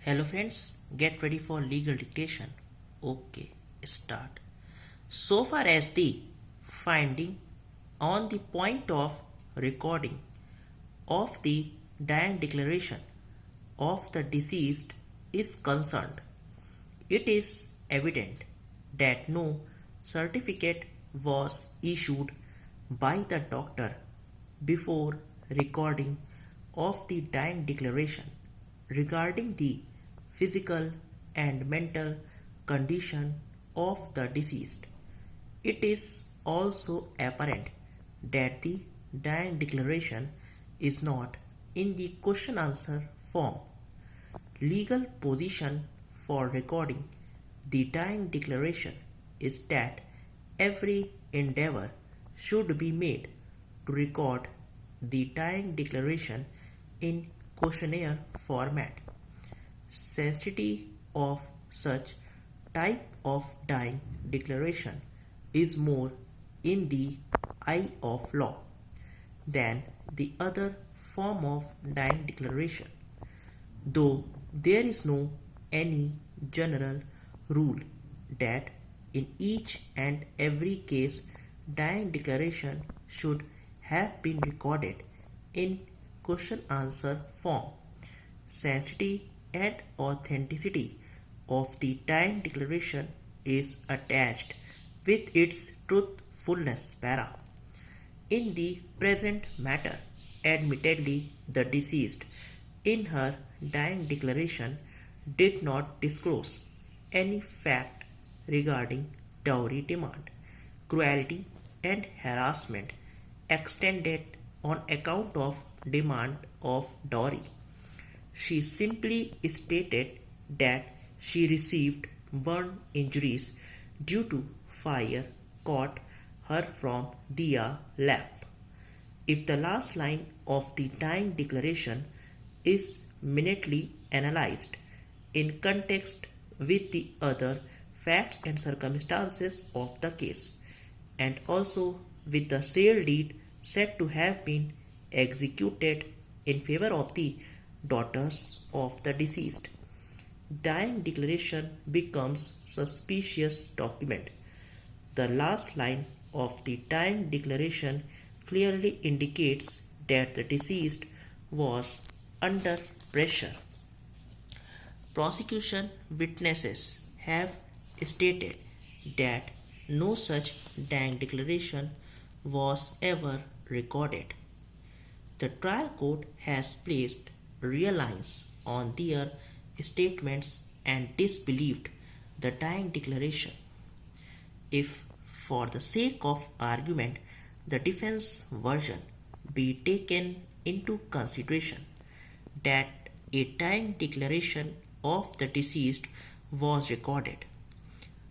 Hello friends, get ready for legal dictation. Okay, start. So far as the finding on the point of recording of the dying declaration of the deceased is concerned, it is evident that no certificate was issued by the doctor before recording of the dying declaration regarding the physical and mental condition of the deceased. It is also apparent that the dying declaration is not in the question answer form. Legal position for recording the dying declaration is that every endeavor should be made to record the dying declaration in questionnaire format. Sanctity of such type of dying declaration is more in the eye of law than the other form of dying declaration, though there is no any general rule that in each and every case dying declaration should have been recorded in question answer form. Sanctity and authenticity of the dying declaration is attached with its truthfulness para. In the present matter, admittedly the deceased in her dying declaration did not disclose any fact regarding dowry demand, cruelty and harassment extended on account of demand of dowry. She simply stated that she received burn injuries due to fire caught her from Diya lamp. If the last line of the dying declaration is minutely analyzed in context with the other facts and circumstances of the case, and also with the sale deed said to have been executed in favor of the daughters of the deceased, dying declaration becomes suspicious document. The last line of the dying declaration clearly indicates that the deceased was under pressure. Prosecution witnesses have stated that no such dying declaration was ever recorded. The trial court has placed reliance on their statements and disbelieved the dying declaration. If, for the sake of argument, the defense version be taken into consideration, that a dying declaration of the deceased was recorded,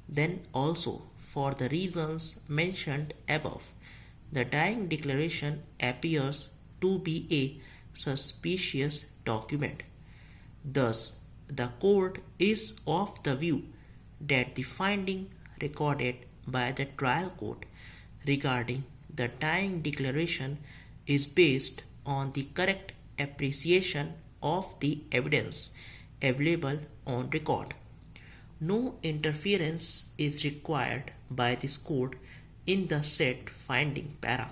then also for the reasons mentioned above, the dying declaration appears to be a suspicious document. Thus, the court is of the view that the finding recorded by the trial court regarding the dying declaration is based on the correct appreciation of the evidence available on record. No interference is required by this court in the said finding para.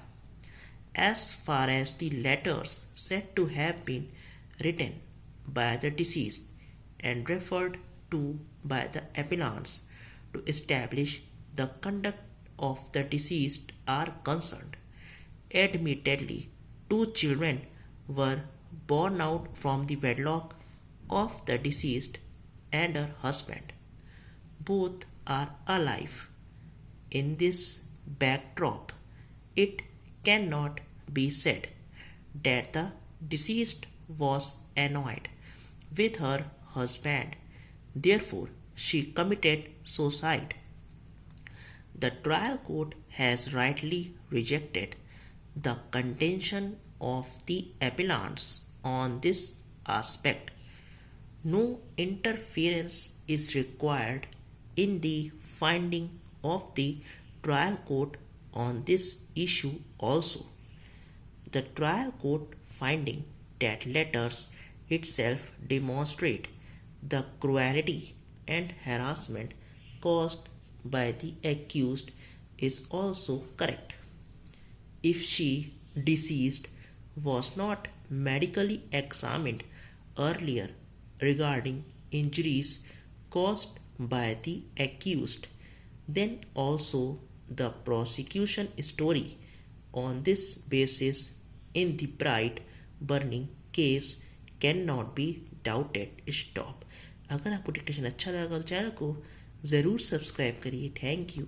As far as the letters said to have been written by the deceased and referred to by the appellants to establish the conduct of the deceased are concerned, admittedly, two children were born out from the wedlock of the deceased and her husband. Both are alive. In this backdrop, it cannot be said that the deceased was annoyed with her husband, therefore she committed suicide. The trial court has rightly rejected the contention of the appellants on this aspect. No interference is required in the finding of the trial court on this issue also. The trial court finding that letters itself demonstrate the cruelty and harassment caused by the accused is also correct. If she deceased was not medically examined earlier regarding injuries caused by the accused, then also the prosecution story on this basis in the bright burning case cannot be doubted. Stop. अगर आपको dictation अच्छा लगा तो channel को ज़रूर subscribe करिए। Thank you.